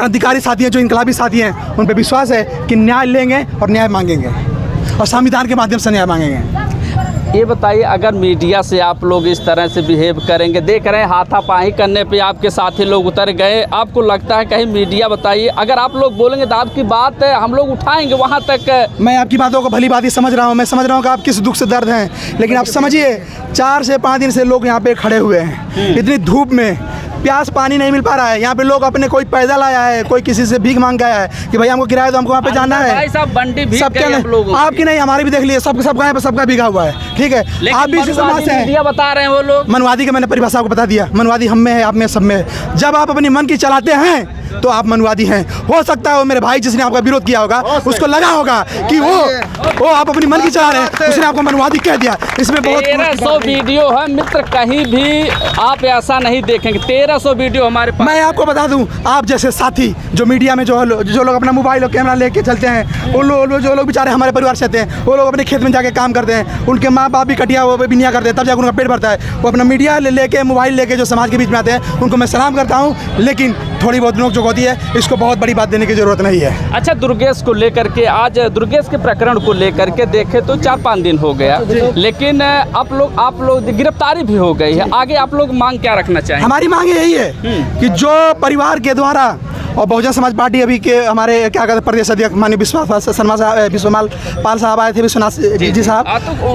क्रांतिकारी साथी हैं, जो इनकलाबी साथी हैं, उन पर विश्वास है कि न्याय लेंगे और न्याय मांगेंगे और संविधान के माध्यम से न्याय मांगेंगे। ये बताइए, अगर मीडिया से आप लोग इस तरह से बिहेव करेंगे, देख रहे हैं हाथापाई करने पे आपके साथी लोग उतर गए, आपको लगता है कहीं मीडिया, बताइए अगर आप लोग बोलेंगे तो आपकी बात हम लोग उठाएंगे वहाँ तक? मैं आपकी बातों को भली भांति समझ रहा हूँ, मैं समझ रहा हूँ कि आप किस दुख से दर्द हैं, लेकिन आप समझिए 4 से 5 दिन से लोग यहाँ पे खड़े हुए हैं, इतनी धूप में, प्यास पानी नहीं मिल पा रहा है। यहाँ पे लोग अपने, कोई पैदल आया है, कोई किसी से भीख मांग गया है कि भाई हमको किराया तो हमको वहाँ पे जाना है। भाई साहब बंडी भीख सबके आपकी नहीं, हमारी भी देख लिए, सबका भीगा हुआ है, ठीक है। आप भी इसी समाज से हैं, बता रहे हैं वो लोग। मनवादी का मैंने परिभाषा को बता दिया, मनवादी हम में है, आप में, सब में है। जब आप अपनी मन की चलाते हैं तो आप मनवादी हैं। हो सकता है वो मेरे भाई जिसने आपका विरोध किया होगा उसको लगा होगा कि वो आप अपनी मन की चला रहे हैं, उसने आपको मनवादी कह दिया। इसमें बहुत 1300 वीडियो है मित्र, कहीं भी आप ऐसा नहीं देखेंगे। 1300 वीडियो हमारे पास। मैं आपको बता दूं, आप जैसे साथी जो मीडिया में जो लोग अपना मोबाइल और कैमरा लेके चलते हैं, वो लोग जो लोग बेचारे हमारे परिवार से आते हैं, वो लोग अपने खेत में जाके काम करते हैं, उनके माँ बाप भी कटिया वो बिनिया करते हैं, तब जाकर उनका पेट भरता है। वो अपना मीडिया लेके, मोबाइल लेके जो समाज के बीच में आते हैं, उनको मैं सलाम करता हूँ, लेकिन थोड़ी बहुत नोक-झोंक होती है, इसको बहुत बड़ी बात देने की जरूरत नहीं है। अच्छा, दुर्गेश को लेकर के, आज दुर्गेश के प्रकरण को लेकर के देखे तो 4-5 दिन हो गया, लेकिन आप लोग गिरफ्तारी भी हो गई है। आगे आप लोग मांग क्या रखना चाहिए? हमारी मांग यही है कि जो परिवार के द्वारा, और बहुजन समाज पार्टी अभी के हमारे क्या कहते हैं प्रदेश अध्यक्ष माननीय विश्वमाल पाल साहब आए थे, विश्वनाथ जी साहब,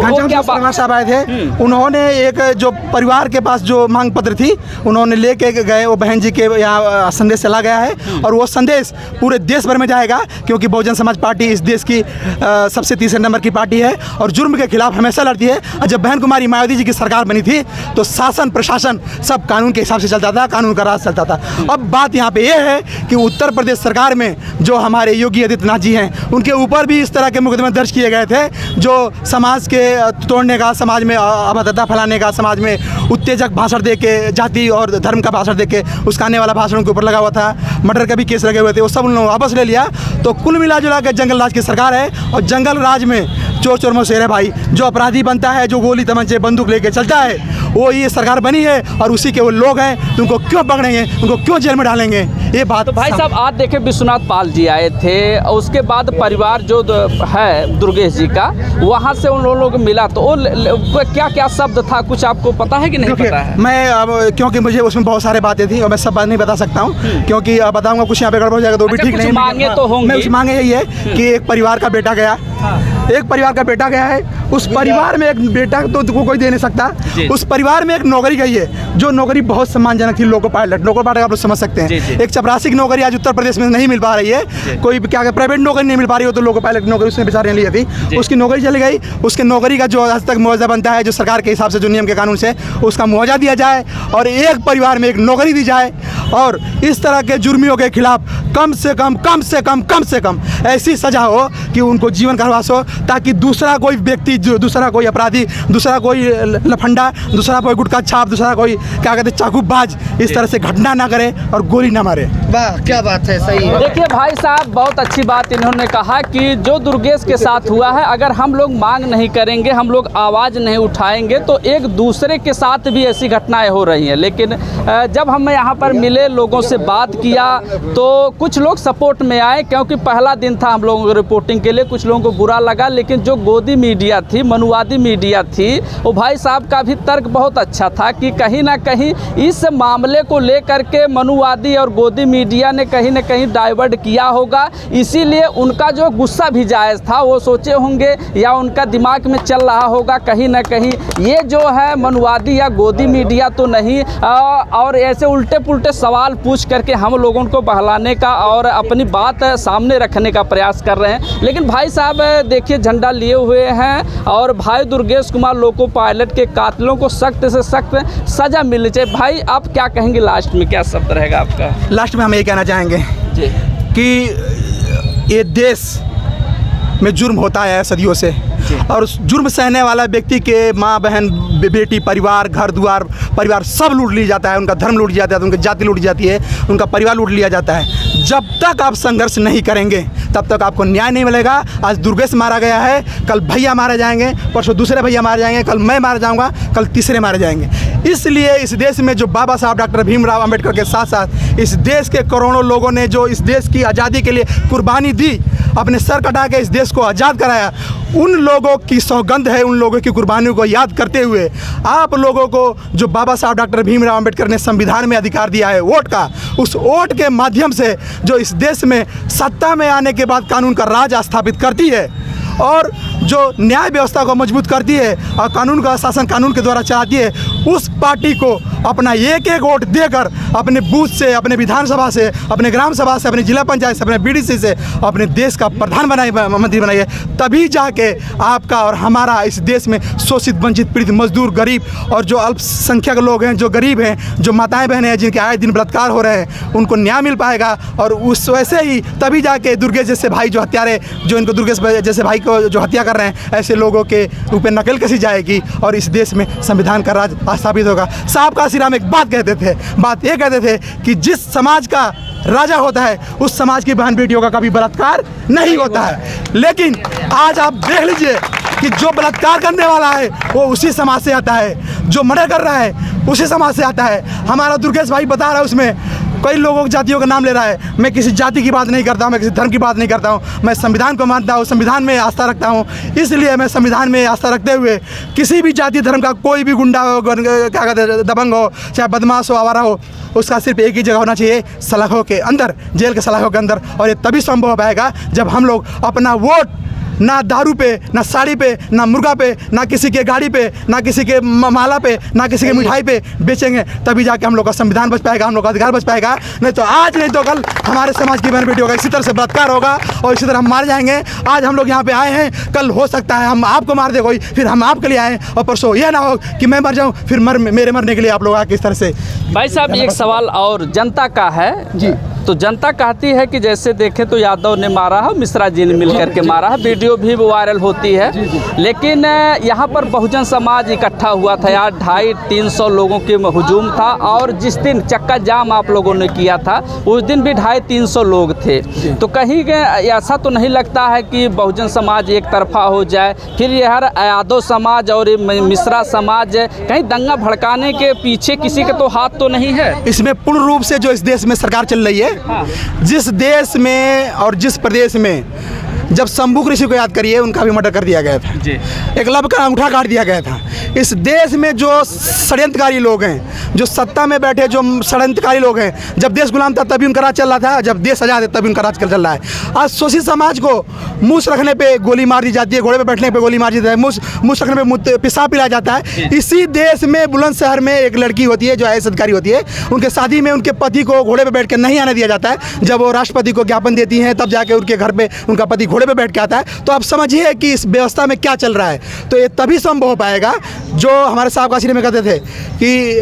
घनश्याम साहब आए थे। उन्होंने एक जो परिवार के पास जो मांग पत्र थी उन्होंने लेके गए, वो बहन जी के यहाँ संदेश चला गया है और वो संदेश पूरे देश भर में जाएगा, क्योंकि बहुजन समाज पार्टी इस देश की सबसे तीसरे नंबर की पार्टी है और जुर्म के खिलाफ हमेशा लड़ती है। और जब बहन कुमारी मायावती जी की सरकार बनी थी तो शासन प्रशासन सब कानून के हिसाब से चलता था, कानून का राज चलता था। अब बात यहाँ पे ये है कि उत्तर प्रदेश सरकार में जो हमारे योगी आदित्यनाथ जी हैं, उनके ऊपर भी इस तरह के मुकदमे दर्ज किए गए थे, जो समाज के तोड़ने का, समाज में अभद्रता फैलाने का, समाज में उत्तेजक भाषण देके, जाति और धर्म का भाषण देके उसकाने वाला भाषण उनके ऊपर लगा हुआ था, मर्डर का भी केस लगे हुए थे, वो सब उन्होंने वापस ले लिया। तो कुल मिला जुला के जंगल राज की सरकार है और जंगल राज में चोर चोर में शेर है भाई। जो अपराधी बनता है, जो गोली तमंचे बंदूक लेके चलता है, वो ये सरकार बनी है और उसी के वो लोग हैं, तो उनको क्यों पकड़ेंगे, उनको क्यों जेल में डालेंगे? ये बात। तो भाई साहब, आज देखे विश्वनाथ पाल जी आए थे और उसके बाद परिवार जो है दुर्गेश जी का, वहाँ से उन लोगों को मिला, तो वो क्या क्या शब्द था, कुछ आपको पता है कि नहीं पता है? मैं क्योंकि मुझे उसमें बहुत सारे बातें थी और मैं सब बात नहीं बता सकता हूँ, क्योंकि बताऊँगा कुछ यहाँ पे गड़बड़ हो जाएगा तो भी ठीक नहीं। मांगे तो होंगे, मैं मांगे यही है कि एक परिवार का बेटा गया, एक परिवार का बेटा गया है, उस परिवार में एक बेटा तो कोई दे नहीं सकता, उस परिवार में एक नौकरी गई है, जो नौकरी बहुत सम्मानजनक थी, लोको पायलट आप लोग समझ सकते हैं। एक चपरासी की नौकरी आज उत्तर प्रदेश में नहीं मिल पा रही है, कोई क्या प्राइवेट नौकरी नहीं मिल पा रही हो, तो लोको पायलट नौकरी उसने बेचारे ने ली थी, उसकी नौकरी चली गई। उसके नौकरी का जो आज तक मुआवजा बनता है, जो सरकार के हिसाब से, जो नियम के कानून से, उसका मुआवजा दिया जाए और एक परिवार में एक नौकरी दी जाए और इस तरह के जुर्मियों के खिलाफ कम से कम ऐसी सजा हो कि उनको जीवन कारावास हो, ताकि दूसरा कोई व्यक्ति, दूसरा कोई अपराधी, दूसरा कोई लफंडा, दूसरा कोई गुटखा छाप, दूसरा कोई क्या कहते हैं चाकूबाज इस तरह से घटना ना करे और गोली ना मारे। वाह, क्या बात है, सही है। देखिए भाई साहब, बहुत अच्छी बात इन्होंने कहा कि जो दुर्गेश के साथ हुआ है, अगर हम लोग मांग नहीं करेंगे, हम लोग आवाज़ नहीं उठाएंगे, तो एक दूसरे के साथ भी ऐसी घटनाएं हो रही हैं। लेकिन जब हम यहाँ पर मिले, लोगों से बात किया, तो कुछ लोग सपोर्ट में आए, क्योंकि पहला दिन था हम लोगों को रिपोर्टिंग के लिए, कुछ लोगों को बुरा लगा, लेकिन जो गोदी मीडिया थी, मनुवादी मीडिया थी, वो भाई साहब का भी तर्क बहुत अच्छा था कि कहीं ना कहीं इस मामले को लेकर के मनुवादी और गोदी मीडिया ने कहीं ना कहीं डाइवर्ट किया होगा, इसीलिए उनका जो गुस्सा भी जायज़ था, वो सोचे होंगे या उनका दिमाग में चल रहा होगा कहीं ना कहीं ये जो है मनुवादी या गोदी मीडिया तो नहीं, और ऐसे उल्टे पुल्टे सवाल पूछ करके हम लोगों को बहलाने का और अपनी बात सामने रखने का प्रयास कर रहे हैं। लेकिन भाई साहब देखिए, झंडा लिए हुए हैं और भाई दुर्गेश कुमार लोको पायलट के कातिलों को सख्त से सख्त सजा मिलनी चाहिए। भाई आप क्या कहेंगे, लास्ट में क्या शब्द रहेगा आपका? लास्ट में हम ये कहना चाहेंगे जी कि ये देश में जुर्म होता है सदियों से, और जुर्म सहने वाला व्यक्ति के माँ बहन बेटी परिवार घर द्वार परिवार सब लूट लिया जाता है, उनका धर्म लूट लिया जाता है, उनकी जाति लूट जाती है, उनका परिवार लूट लिया जाता है। जब तक आप संघर्ष नहीं करेंगे तब तक आपको न्याय नहीं मिलेगा। आज दुर्गेश मारा गया है, कल भैया मारे जाएंगे, परसों दूसरे भैया मारे जाएंगे, कल मैं मारा जाऊंगा, कल तीसरे मारे जाएंगे। इसलिए इस देश में जो बाबा साहब डॉक्टर भीमराव अंबेडकर के साथ साथ इस देश के करोड़ों लोगों ने जो इस देश की आज़ादी के लिए कुर्बानी दी, अपने सर कटा के इस देश को आज़ाद कराया, उन लोगों की सौगंध है, उन लोगों की कुर्बानियों को याद करते हुए आप लोगों को जो बाबा साहब डॉक्टर भीमराव अंबेडकर ने संविधान में अधिकार दिया है वोट का, उस वोट के माध्यम से जो इस देश में सत्ता में आने के बाद कानून का राज स्थापित करती है और जो न्याय व्यवस्था को मजबूत करती है और कानून का शासन कानून के द्वारा चलाती है, उस पार्टी को अपना एक एक वोट देकर अपने बूथ से, अपने विधानसभा से, अपने ग्राम सभा से, अपने जिला पंचायत से, अपने बीडीसी से अपने देश का प्रधानमंत्री बनाइए। तभी जाके आपका और हमारा इस देश में शोषित, वंचित, पीड़ित, मजदूर, गरीब और जो अल्पसंख्यक लोग हैं, जो गरीब हैं, जो माताएं बहनें हैं, जिनके आए दिन बलात्कार हो रहे हैं, उनको न्याय मिल पाएगा। और उस वैसे ही तभी जाके दुर्गेश जैसे भाई जो हत्यारे, जो इनको दुर्गेश जैसे भाई को जो हत्या कर रहे हैं, ऐसे लोगों के ऊपर नकल कसी जाएगी और इस देश में संविधान का राज स्थापित होगा। साहब काशी राम एक बात कहते थे, बात ये कहते थे कि जिस समाज का राजा होता है उस समाज की बहन बेटियों का कभी बलात्कार नहीं होता है। लेकिन आज आप देख लीजिए कि जो बलात्कार करने वाला है वो उसी समाज से आता है, जो मर्डर कर रहा है उसी समाज से आता है। हमारा दुर्गेश भाई बता रहा है, उसमें कई लोगों की जातियों का नाम ले रहा है। मैं किसी जाति की बात नहीं करता हूँ, मैं किसी धर्म की बात नहीं करता हूँ, मैं संविधान को मानता हूँ, संविधान में आस्था रखता हूँ। इसलिए मैं संविधान में आस्था रखते हुए किसी भी जाति धर्म का कोई भी गुंडा हो, क्या कहते हैं, दबंग हो, चाहे बदमाश हो, आवारा हो, उसका सिर्फ एक ही जगह होना चाहिए, सलाखों के अंदर, जेल के सलाखों के अंदर। और ये तभी संभव हो पाएगा जब हम लोग अपना वोट ना दारू पे, ना साड़ी पे, ना मुर्गा पे, ना किसी के गाड़ी पे, ना किसी के माला पे, ना किसी के मिठाई पे बेचेंगे। तभी जाके हम लोग का संविधान बच पाएगा, हम लोग का अधिकार बच पाएगा। नहीं तो आज नहीं तो कल हमारे समाज की बहन बेटियों का इसी तरह से बलात्कार होगा और इसी तरह हम मार जाएंगे। आज हम लोग यहाँ पे आए हैं, कल हो सकता है हम आपको मार दे कोई, फिर हम आपके लिए आए और परसों यह ना हो कि मैं मर जाऊँ, फिर मेरे मरने के लिए आप लोग आके इस तरह से। भाई साहब एक सवाल और जनता का है जी। तो जनता कहती है कि जैसे देखें तो यादव ने मारा है, मिश्रा जी ने मिलकर के मारा है, वीडियो भी वायरल होती है। लेकिन यहाँ पर बहुजन समाज इकट्ठा हुआ था यार, 250-300 लोगों के हुजूम था और जिस दिन चक्का जाम आप लोगों ने किया था उस दिन भी 250-300 लोग थे। तो कहीं ऐसा तो नहीं लगता है कि बहुजन समाज एक तरफा हो जाए, फिर यार यादव समाज और मिश्रा समाज कहीं दंगा भड़काने के पीछे किसी का तो हाथ तो नहीं है? इसमें पूर्ण रूप से जो इस देश में सरकार चल रही है, जिस देश में और जिस प्रदेश में जब शंभू ऋषि को याद करिए, उनका भी मर्डर कर दिया गया था जी। एकलव्य का अंगूठा काट दिया गया था। इस देश में जो षड्यंत्रकारी लोग हैं, जो सत्ता में बैठे जो षड्यंत्रकारी लोग हैं, जब देश गुलाम था तभी उनका राज चल रहा था, जब देश आजाद है तभी उनका राज चल रहा है। आज शोषित समाज को मूछ रखने पे गोली मार दी जाती है, घोड़े पे बैठने पे गोली मार दी जाती है, मूछ रखने पे पेशाब पिलाया जाता है। इसी देश में बुलंदशहर में एक लड़की होती है जो IAS अधिकारी होती है, उनके शादी में उनके पति को घोड़े पे बैठ कर नहीं आने दिया जाता है। जब वो राष्ट्रपति को ज्ञापन देती हैं तब जाके उनके घर पे उनका पति घोड़े पे बैठ के आता है। तो आप समझिए कि इस व्यवस्था में क्या चल रहा है। तो ये तभी संभव हो पाएगा जो हमारे साहब काशी में कहते थे कि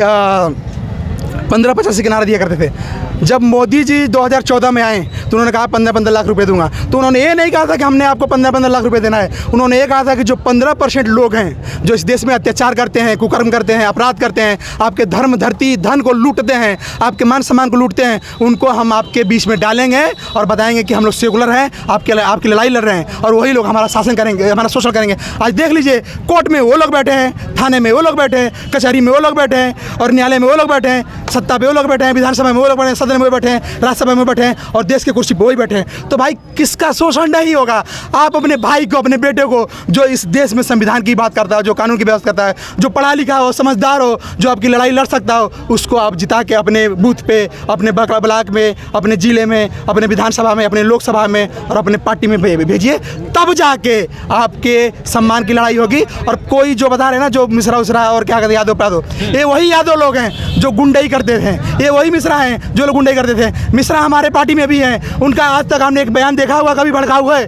15-50 के नारा दिया करते थे। जब मोदी जी 2014 में आए तो उन्होंने कहा 15-15 लाख रुपए दूंगा। तो उन्होंने ये नहीं कहा था कि हमने आपको 15-15 लाख रुपए देना है, उन्होंने ये कहा था कि जो 15% लोग हैं जो इस देश में अत्याचार करते हैं, कुकर्म करते हैं, अपराध करते हैं, आपके धर्म, धरती, धन को लूटते हैं, आपके मान सम्मान को लूटते हैं, उनको हम आपके बीच में डालेंगे और बताएंगे कि हम लोग सेकुलर हैं, आपकी लड़ाई लड़ रहे हैं और वही लोग हमारा शासन करेंगे, हमारा शोषण करेंगे। आज देख लीजिए, कोर्ट में वो लोग बैठे हैं, थाने में वो लोग बैठे हैं, कचहरी में वो लोग बैठे हैं और न्यायालय में वो लोग बैठे हैं, सत्ता पे वो लोग बैठे हैं, विधानसभा में वो लोग बैठे हैं, सदन में वो बैठे हैं, राज्यसभा में बैठे हैं और देश के कुर्सी पे वही बैठे हैं। तो भाई किसका शोषण नहीं होगा? आप अपने भाई को, अपने बेटे को, जो इस देश में संविधान की बात करता है, जो कानून की व्यवस्था करता है, जो पढ़ा लिखा हो, समझदार हो, जो आपकी लड़ाई लड़ सकता हो, उसको आप जिता के अपने बूथ पे, अपने ब्लॉक में, अपने जिले में, अपने विधानसभा में, अपने लोकसभा में और अपने पार्टी में भेजिए। तब जाके आपके सम्मान की लड़ाई होगी। और कोई जो बता रहे हैं ना, जो मिश्रा उसरा और क्या कहते हैं यादव प्रादो, ये वही यादव लोग हैं जो गुंडई करते थे, ये वही मिश्रा हैं जो लोग गुंडई करते थे। मिश्रा हमारे पार्टी में भी हैं, उनका आज तक हमने एक बयान देखा हुआ कभी भड़का हुआ है?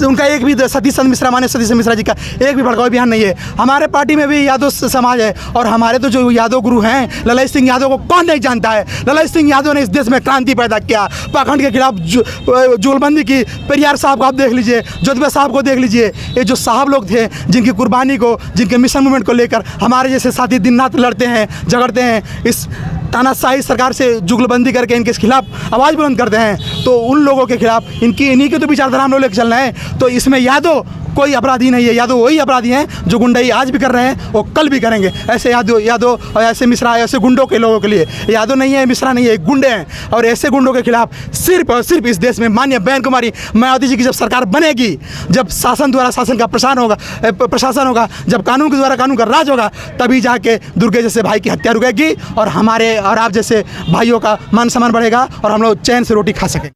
उनका एक भी सतीश चंद्र मिश्रा, माने सतीश मिश्रा जी का एक भी भड़काऊ बयान नहीं है। हमारे पार्टी में भी यादव समाज है और हमारे तो जो यादव गुरु हैं, ललित सिंह यादव को कौन नहीं जानता है? ललित सिंह यादव ने इस देश में क्रांति पैदा किया, पाखंड के खिलाफ जुगलबंदी की। पेरियार साहब को आप देख लीजिए, ज्योतिबा साहब को देख लीजिए, ये जो साहब लोग थे जिनकी कुर्बानी को, जिनके मिशन मूवमेंट को लेकर हमारे जैसे साथी दिन रात लड़ते हैं, झगड़ते हैं, इस तानाशाही सरकार से जुगलबंदी करके इनके खिलाफ आवाज़ बुलंद करते हैं। तो उन लोगों के खिलाफ इन्हीं के तो विचारधारा हम लोग लेकर चलना है। तो इसमें यादव कोई अपराधी नहीं है। यादव वही अपराधी हैं जो गुंडाई आज भी कर रहे हैं, वो कल भी करेंगे। ऐसे यादव और ऐसे मिश्रा, ऐसे गुंडों के लोगों के लिए यादव नहीं है, मिश्रा नहीं है, गुंडे हैं। और ऐसे गुंडों के खिलाफ सिर्फ और सिर्फ इस देश में माननीय बहन कुमारी मायावती जी की जब सरकार बनेगी, जब शासन द्वारा शासन का प्रशासन होगा, जब कानून के द्वारा कानून का राज होगा, तभी जाके दुर्गे जैसे भाई की हत्या रुकेगी और हमारे और आप जैसे भाइयों का मान सम्मान बढ़ेगा और हम लोग चैन से रोटी खा सकें।